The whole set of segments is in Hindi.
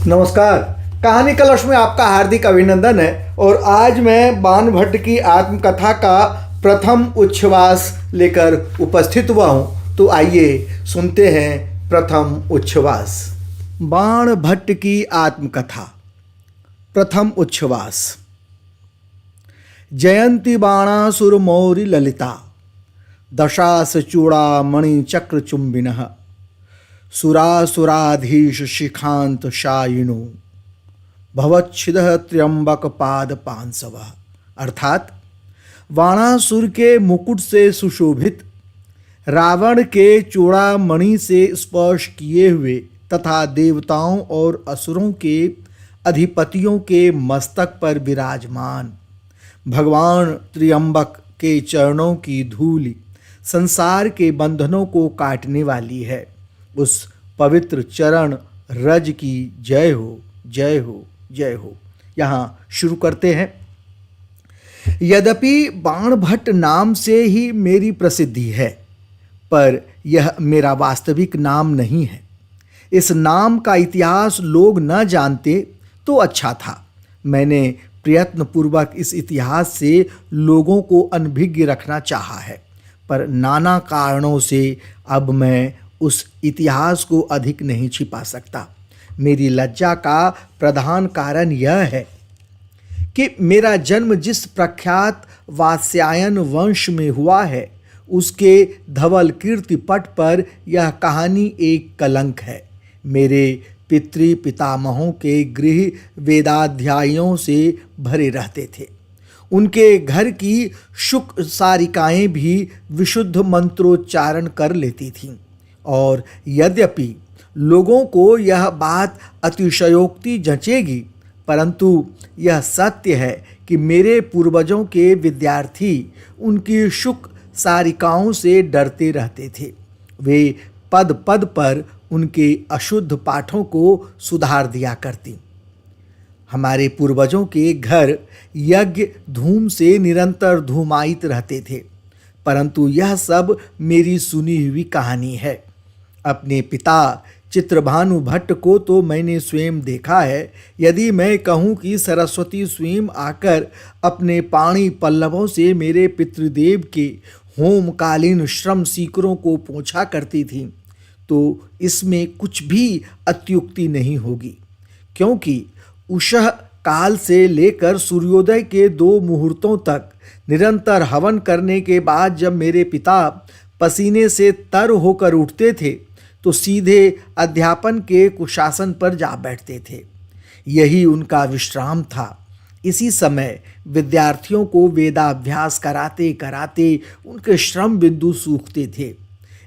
नमस्कार। कहानी कलश में आपका हार्दिक अभिनंदन है। और आज मैं बाणभट्ट की आत्मकथा का प्रथम उच्छ्वास लेकर उपस्थित हुआ हूँ। तो आइए सुनते हैं प्रथम उच्छ्वास। बाणभट्ट की आत्मकथा। प्रथम उच्छ्वास। जयंती बाणासुर मौरी ललिता दशास चूड़ामणि चक्र चुंबिनः सुरासुराधीश शिखांत शायिनो भवच्छिदः त्र्यंबक पाद पांसवः। अर्थात बाणासुर के मुकुट से सुशोभित, रावण के चूड़ामणि से स्पर्श किए हुए तथा देवताओं और असुरों के अधिपतियों के मस्तक पर विराजमान भगवान त्र्यंबक के चरणों की धूलि संसार के बंधनों को काटने वाली है। उस पवित्र चरण रज की जय हो, जय हो, जय हो। यहाँ शुरू करते हैं। यद्यपि बाणभट्ट नाम से ही मेरी प्रसिद्धि है, पर यह मेरा वास्तविक नाम नहीं है। इस नाम का इतिहास लोग न जानते तो अच्छा था। मैंने प्रयत्नपूर्वक इस इतिहास से लोगों को अनभिज्ञ रखना चाहा है, पर नाना कारणों से अब मैं उस इतिहास को अधिक नहीं छिपा सकता। मेरी लज्जा का प्रधान कारण यह है कि मेरा जन्म जिस प्रख्यात वात्स्यायन वंश में हुआ है, उसके धवल कीर्ति पट पर यह कहानी एक कलंक है। मेरे पितृ पितामहों के गृह वेदाध्यायों से भरे रहते थे। उनके घर की शुक सारिकाएं भी विशुद्ध मंत्रोच्चारण कर लेती थीं। और यद्यपि लोगों को यह बात अतिशयोक्ति जचेगी, परंतु यह सत्य है कि मेरे पूर्वजों के विद्यार्थी उनकी शुक सारिकाओं से डरते रहते थे। वे पद पद पर उनके अशुद्ध पाठों को सुधार दिया करती। हमारे पूर्वजों के घर यज्ञ धूम से निरंतर धूमायित रहते थे, परंतु यह सब मेरी सुनी हुई कहानी है। अपने पिता चित्रभानु भट्ट को तो मैंने स्वयं देखा है। यदि मैं कहूँ कि सरस्वती स्वयं आकर अपने पाणी पल्लवों से मेरे पितृदेव के होमकालीन श्रम सीकरों को पोंछा करती थी, तो इसमें कुछ भी अत्युक्ति नहीं होगी, क्योंकि उषः काल से लेकर सूर्योदय के 2 मुहूर्तों तक निरंतर हवन करने के बाद जब मेरे पिता पसीने से तर होकर उठते थे, तो सीधे अध्यापन के कुशासन पर जा बैठते थे। यही उनका विश्राम था। इसी समय विद्यार्थियों को वेदाभ्यास कराते कराते उनके श्रम बिंदु सूखते थे।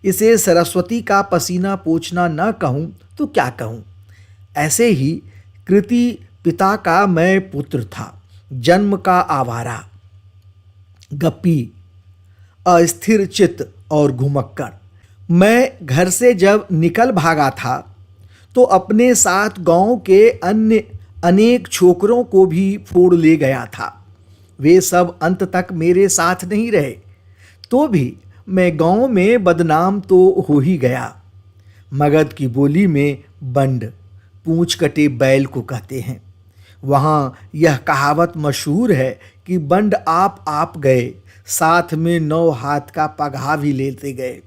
इसे सरस्वती का पसीना पोंछना न कहूँ तो क्या कहूँ। ऐसे ही कृति पिता का मैं पुत्र था, जन्म का आवारा, गप्पी, अस्थिर चित्त और घुमक्कड़। मैं घर से जब निकल भागा था तो अपने साथ गांव के अन्य अनेक छोकरों को भी फोड़ ले गया था। वे सब अंत तक मेरे साथ नहीं रहे, तो भी मैं गांव में बदनाम तो हो ही गया। मगध की बोली में बंड पूंछ कटे बैल को कहते हैं। वहाँ यह कहावत मशहूर है कि बंड आप गए, साथ में 9 हाथ का पगहा भी लेते गए।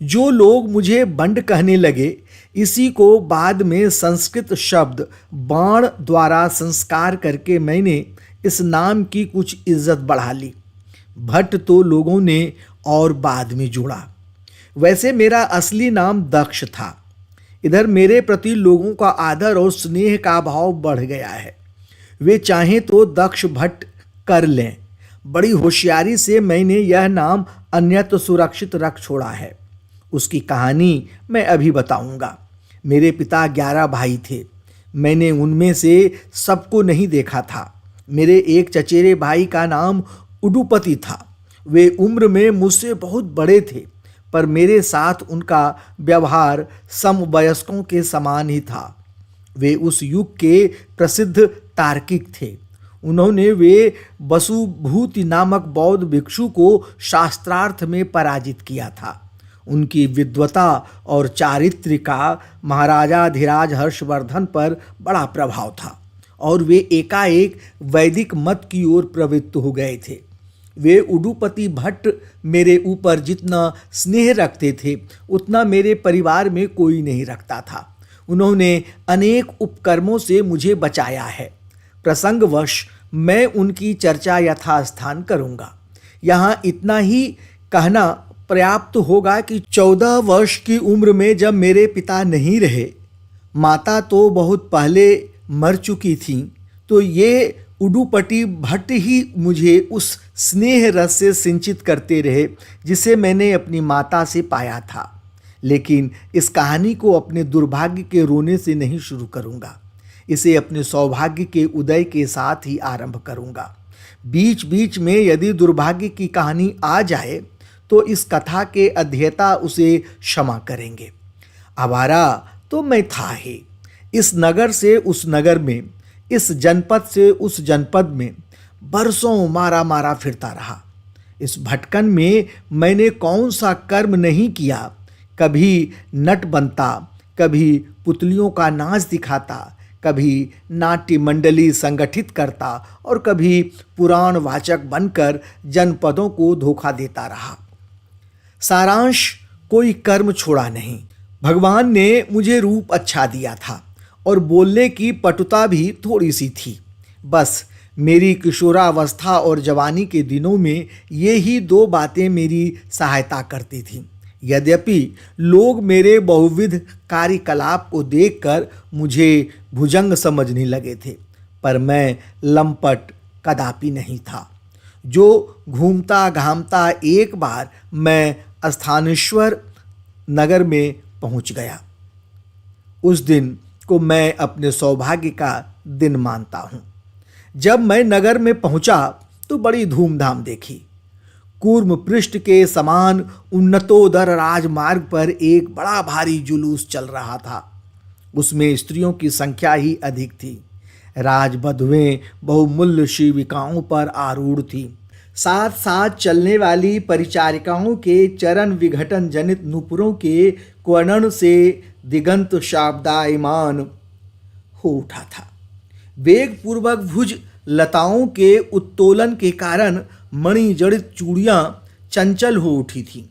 जो लोग मुझे बंड कहने लगे, इसी को बाद में संस्कृत शब्द बाण द्वारा संस्कार करके मैंने इस नाम की कुछ इज्जत बढ़ा ली। भट्ट तो लोगों ने और बाद में जोड़ा। वैसे मेरा असली नाम दक्ष था। इधर मेरे प्रति लोगों का आदर और स्नेह का भाव बढ़ गया है। वे चाहें तो दक्ष भट्ट कर लें। बड़ी होशियारी से मैंने यह नाम अन्यत्र सुरक्षित रख छोड़ा है। उसकी कहानी मैं अभी बताऊंगा। मेरे पिता 11 भाई थे। मैंने उनमें से सबको नहीं देखा था। मेरे एक चचेरे भाई का नाम उडुपति था। वे उम्र में मुझसे बहुत बड़े थे, पर मेरे साथ उनका व्यवहार समवयस्कों के समान ही था। वे उस युग के प्रसिद्ध तार्किक थे। उन्होंने वे वसुभूति नामक बौद्ध भिक्षु को शास्त्रार्थ में पराजित किया था। उनकी विद्वता और चारित्र्य का महाराजाधिराज हर्षवर्धन पर बड़ा प्रभाव था और वे एकाएक वैदिक मत की ओर प्रवृत्त हो गए थे। वे उडुपति भट्ट मेरे ऊपर जितना स्नेह रखते थे उतना मेरे परिवार में कोई नहीं रखता था। उन्होंने अनेक उपकर्मों से मुझे बचाया है। प्रसंगवश मैं उनकी चर्चा यथास्थान करूंगा। यहाँ इतना ही कहना पर्याप्त होगा कि 14 वर्ष की उम्र में जब मेरे पिता नहीं रहे, माता तो बहुत पहले मर चुकी थीं, तो ये उडुपति भट्ट ही मुझे उस स्नेह रस से सिंचित करते रहे जिसे मैंने अपनी माता से पाया था। लेकिन इस कहानी को अपने दुर्भाग्य के रोने से नहीं शुरू करूंगा, इसे अपने सौभाग्य के उदय के साथ ही आरंभ करूंगा। बीच बीच में यदि दुर्भाग्य की कहानी आ जाए तो इस कथा के अध्येता उसे क्षमा करेंगे। आवारा तो मैं था ही, इस नगर से उस नगर में, इस जनपद से उस जनपद में बरसों मारा मारा फिरता रहा। इस भटकन में मैंने कौन सा कर्म नहीं किया। कभी नट बनता, कभी पुतलियों का नाच दिखाता, कभी नाट्य मंडली संगठित करता और कभी पुराण वाचक बनकर जनपदों को धोखा देता रहा। सारांश, कोई कर्म छोड़ा नहीं। भगवान ने मुझे रूप अच्छा दिया था और बोलने की पटुता भी थोड़ी सी थी। बस मेरी किशोरावस्था और जवानी के दिनों में ये ही 2 बातें मेरी सहायता करती थीं। यद्यपि लोग मेरे बहुविध कार्यकलाप को देखकर मुझे भुजंग समझने लगे थे, पर मैं लंपट कदापि नहीं था। जो घूमता घामता एक बार मैं स्थानेश्वर नगर में पहुंच गया। उस दिन को मैं अपने सौभाग्य का दिन मानता हूँ। जब मैं नगर में पहुंचा तो बड़ी धूमधाम देखी। कूर्म पृष्ठ के समान उन्नतोदर राजमार्ग पर एक बड़ा भारी जुलूस चल रहा था। उसमें स्त्रियों की संख्या ही अधिक थी। राजबधुएं बहुमूल्य शिविकाओं पर आरूढ़ थीं। साथ साथ चलने वाली परिचारिकाओं के चरण विघटन जनित नुपुरों के क्वणन से दिगंत शाब्दायमान हो उठा था। वेग पूर्वक भुज लताओं के उत्तोलन के कारण मणिजड़ित चूड़ियाँ चंचल हो उठी थीं।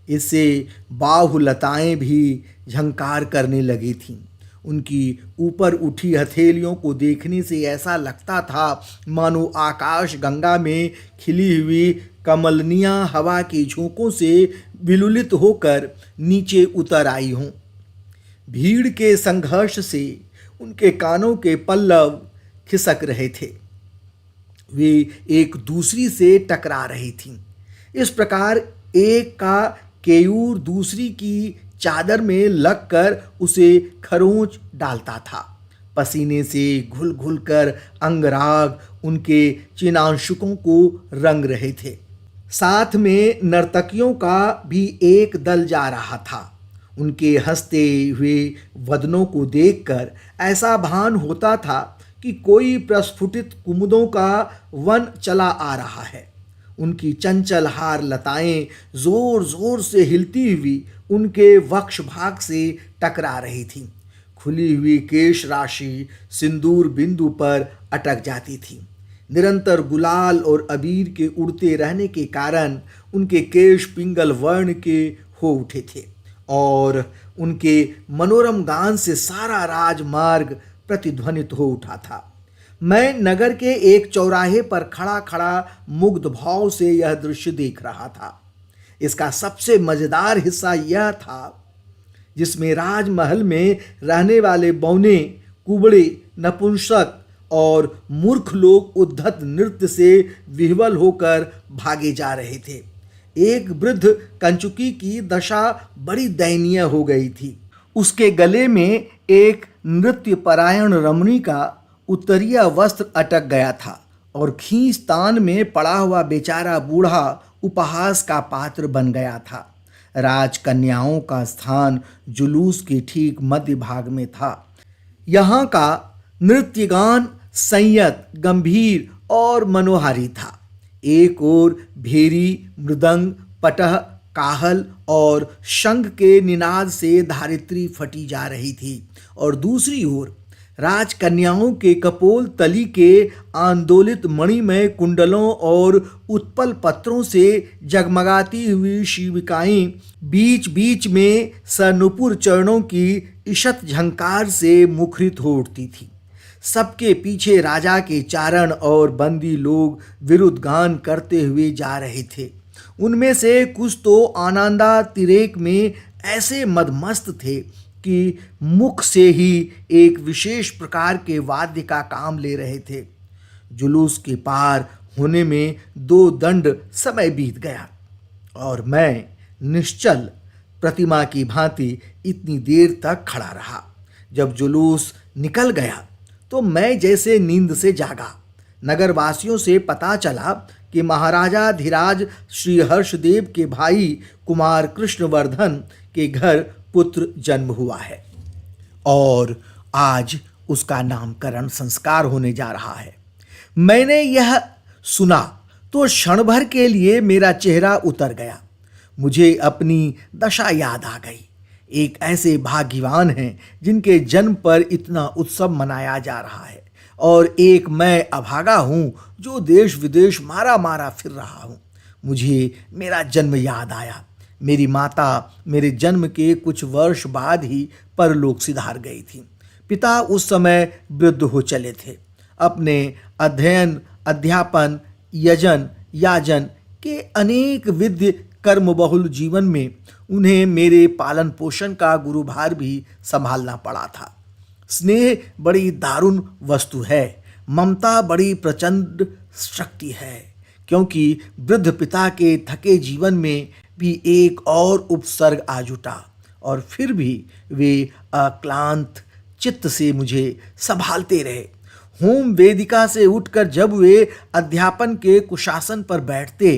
इससे बाहु लताएं भी झंकार करने लगी थीं। उनकी ऊपर उठी हथेलियों को देखने से ऐसा लगता था मानो आकाश गंगा में खिली हुई कमलनियाँ हवा के झोंकों से विलुलित होकर नीचे उतर आई हों। भीड़ के संघर्ष से उनके कानों के पल्लव खिसक रहे थे। वे एक दूसरी से टकरा रही थीं। इस प्रकार एक का केयूर दूसरी की चादर में लगकर उसे खरोंच डालता था। पसीने से घुल घुल कर अंगराग उनके चिनांशुकों को रंग रहे थे। साथ में नर्तकियों का भी एक दल जा रहा था। उनके हंसते हुए वदनों को देखकर ऐसा भान होता था कि कोई प्रस्फुटित कुमुदों का वन चला आ रहा है। उनकी चंचल हार लताएं जोर जोर से हिलती हुई उनके वक्ष भाग से टकरा रही थीं। खुली हुई केश राशि सिंदूर बिंदु पर अटक जाती थी। निरंतर गुलाल और अबीर के उड़ते रहने के कारण उनके केश पिंगल वर्ण के हो उठे थे और उनके मनोरम गान से सारा राजमार्ग प्रतिध्वनित हो उठा था। मैं नगर के एक चौराहे पर खड़ा खड़ा मुग्ध भाव से यह दृश्य देख रहा था। इसका सबसे मज़ेदार हिस्सा यह था जिसमें राजमहल में रहने वाले बौने, कुबड़े, नपुंसक और मूर्ख लोग उद्धत नृत्य से विह्वल होकर भागे जा रहे थे। एक वृद्ध कंचुकी की दशा बड़ी दयनीय हो गई थी। उसके गले में एक नृत्य परायण रमणी का उत्तरीय वस्त्र अटक गया था और खींचतान में पड़ा हुआ बेचारा बूढ़ा उपहास का पात्र बन गया था। राजकन्याओं का स्थान जुलूस के ठीक मध्य भाग में था। यहाँ का नृत्यगान संयत, गंभीर और मनोहारी था। एक ओर भेरी, मृदंग, पटह, काहल और शंख के निनाद से धारित्री फटी जा रही थी और दूसरी ओर राजकन्याओं के कपोल तली के आंदोलित मणिमय कुंडलों और उत्पल पत्रों से जगमगाती हुई शिविकाएं बीच बीच में सनुपुर चरणों की ईषत झंकार से मुखरित हो उठती थी। सबके पीछे राजा के चारण और बंदी लोग विरुद्ध गान करते हुए जा रहे थे। उनमें से कुछ तो आनंदातिरेक में ऐसे मदमस्त थे कि मुख से ही एक विशेष प्रकार के वाद्य का काम ले रहे थे। जुलूस के पार होने में 2 दंड समय बीत गया और मैं निश्चल प्रतिमा की भांति इतनी देर तक खड़ा रहा। जब जुलूस निकल गया तो मैं जैसे नींद से जागा। नगरवासियों से पता चला कि महाराजा धीराज श्री हर्षदेव के भाई कुमार कृष्णवर्धन के घर पुत्र जन्म हुआ है और आज उसका नामकरण संस्कार होने जा रहा है। मैंने यह सुना तो क्षण भर के लिए मेरा चेहरा उतर गया। मुझे अपनी दशा याद आ गई। एक ऐसे भाग्यवान हैं जिनके जन्म पर इतना उत्सव मनाया जा रहा है और एक मैं अभागा हूँ जो देश विदेश मारा मारा फिर रहा हूँ। मुझे मेरा जन्म याद आया। मेरी माता मेरे जन्म के कुछ वर्ष बाद ही परलोक सिधार गई थी। पिता उस समय वृद्ध हो चले थे। अपने अध्ययन, अध्यापन, यजन, याजन के अनेक विद्य कर्म बहुल जीवन में उन्हें मेरे पालन पोषण का गुरुभार भी संभालना पड़ा था। स्नेह बड़ी दारुण वस्तु है, ममता बड़ी प्रचंड शक्ति है, क्योंकि वृद्ध पिता के थके जीवन में भी एक और उपसर्ग आ जुटा और फिर भी वे अक्लांत चित्त से मुझे संभालते रहे। होम वेदिका से उठकर जब वे अध्यापन के कुशासन पर बैठते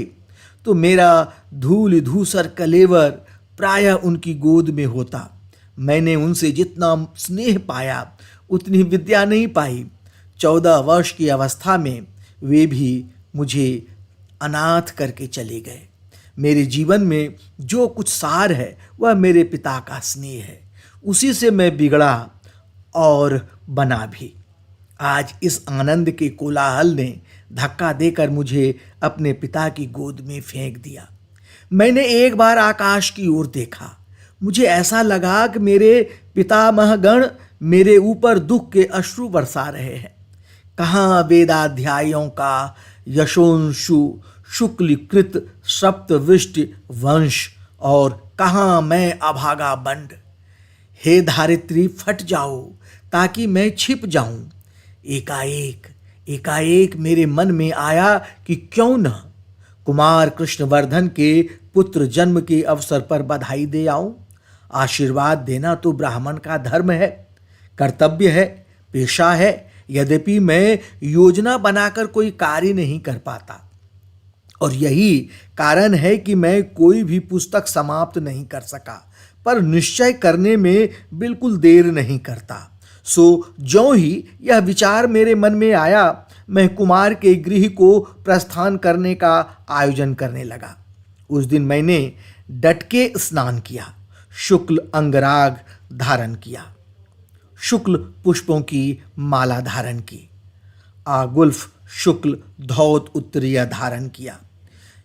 तो मेरा धूल धूसर कलेवर प्रायः उनकी गोद में होता। मैंने उनसे जितना स्नेह पाया उतनी विद्या नहीं पाई। 14 वर्ष की अवस्था में वे भी मुझे अनाथ करके चले गए। मेरे जीवन में जो कुछ सार है वह मेरे पिता का स्नेह है। उसी से मैं बिगड़ा और बना भी। आज इस आनंद के कोलाहल ने धक्का देकर मुझे अपने पिता की गोद में फेंक दिया। मैंने एक बार आकाश की ओर देखा। मुझे ऐसा लगा कि मेरे पितामहगण मेरे ऊपर दुख के अश्रु बरसा रहे हैं। कहाँ वेदाध्यायों का यशोंशु शुक्लकृत सप्तविष्टि वंश और कहाँ मैं अभागा बंड। हे धारित्री फट जाओ ताकि मैं छिप जाऊं। एकाएक मेरे मन में आया कि क्यों न कुमार कृष्णवर्धन के पुत्र जन्म के अवसर पर बधाई दे आऊं। आशीर्वाद देना तो ब्राह्मण का धर्म है, कर्तव्य है, पेशा है। यद्यपि मैं योजना बनाकर कोई कार्य नहीं कर पाता और यही कारण है कि मैं कोई भी पुस्तक समाप्त नहीं कर सका, पर निश्चय करने में बिल्कुल देर नहीं करता। सो ज्यों ही यह विचार मेरे मन में आया, मैं कुमार के गृह को प्रस्थान करने का आयोजन करने लगा। उस दिन मैंने डट के स्नान किया, शुक्ल अंगराग धारण किया, शुक्ल पुष्पों की माला धारण की, आगुल्फ शुक्ल धौत उत्तरीय धारण किया।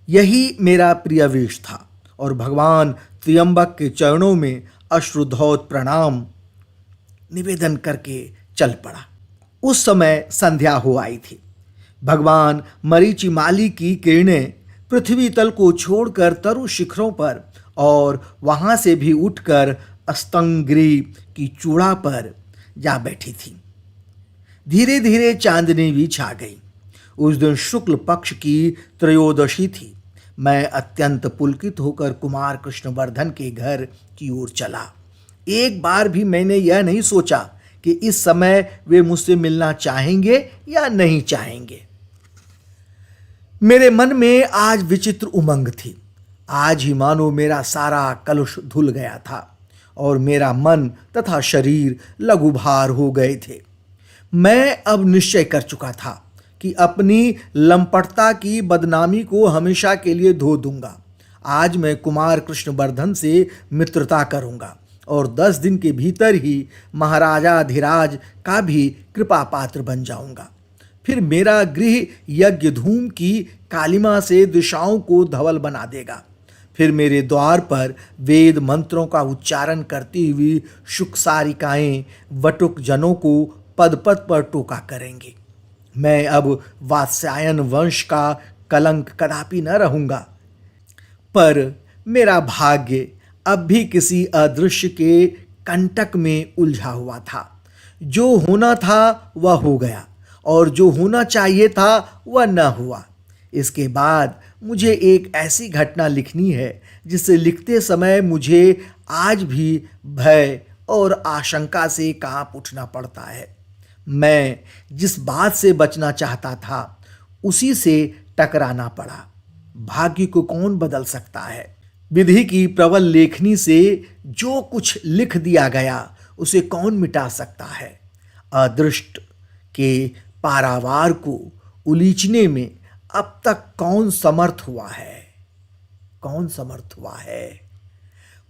यही मेरा प्रिय वेश था और भगवान त्र्यंबक के चरणों में अश्रुधौत प्रणाम निवेदन करके चल पड़ा। उस समय संध्या हो आई थी। भगवान मरीचिमाली की किरणें पृथ्वी तल को छोड़कर तरु शिखरों पर और वहां से भी उठकर अस्तंगिरी की चूड़ा पर जा बैठी थी। धीरे धीरे चांदनी भी छा गई। उस दिन शुक्ल पक्ष की त्रयोदशी थी। मैं अत्यंत पुलकित होकर कुमार कृष्णवर्धन के घर की ओर चला। एक बार भी मैंने यह नहीं सोचा कि इस समय वे मुझसे मिलना चाहेंगे या नहीं चाहेंगे। मेरे मन में आज विचित्र उमंग थी। आज ही मानो मेरा सारा कलुष धुल गया था और मेरा मन तथा शरीर लघुभार हो गए थे। मैं अब निश्चय कर चुका था कि अपनी लंपटता की बदनामी को हमेशा के लिए धो दूंगा। आज मैं कुमार कृष्णवर्धन से मित्रता करूँगा और 10 दिन के भीतर ही महाराजाधिराज का भी कृपा पात्र बन जाऊँगा। फिर मेरा गृह यज्ञ धूम की कालिमा से दिशाओं को धवल बना देगा। फिर मेरे द्वार पर वेद मंत्रों का उच्चारण करती हुई शुकसारिकाएं वटुक जनों को पद पद पर टोका करेंगी। मैं अब वात्स्यायन वंश का कलंक कदापि न रहूँगा। पर मेरा भाग्य अब भी किसी अदृश्य के कंटक में उलझा हुआ था। जो होना था वह हो गया और जो होना चाहिए था वह न हुआ। इसके बाद मुझे एक ऐसी घटना लिखनी है जिसे लिखते समय मुझे आज भी भय और आशंका से कांप उठना पड़ता है। मैं जिस बात से बचना चाहता था उसी से टकराना पड़ा। भाग्य को कौन बदल सकता है? विधि की प्रबल लेखनी से जो कुछ लिख दिया गया उसे कौन मिटा सकता है? अदृष्ट के पारावार को उलीचने में अब तक कौन समर्थ हुआ है? कौन समर्थ हुआ है?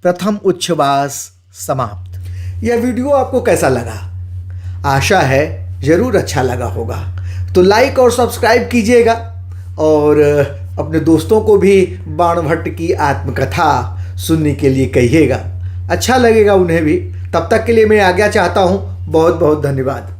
प्रथम उच्छ्वास समाप्त। यह वीडियो आपको कैसा लगा? आशा है जरूर अच्छा लगा होगा। तो लाइक और सब्सक्राइब कीजिएगा और अपने दोस्तों को भी बाणभट्ट की आत्मकथा सुनने के लिए कहिएगा। अच्छा लगेगा उन्हें भी। तब तक के लिए मैं आज्ञा चाहता हूँ। बहुत बहुत धन्यवाद।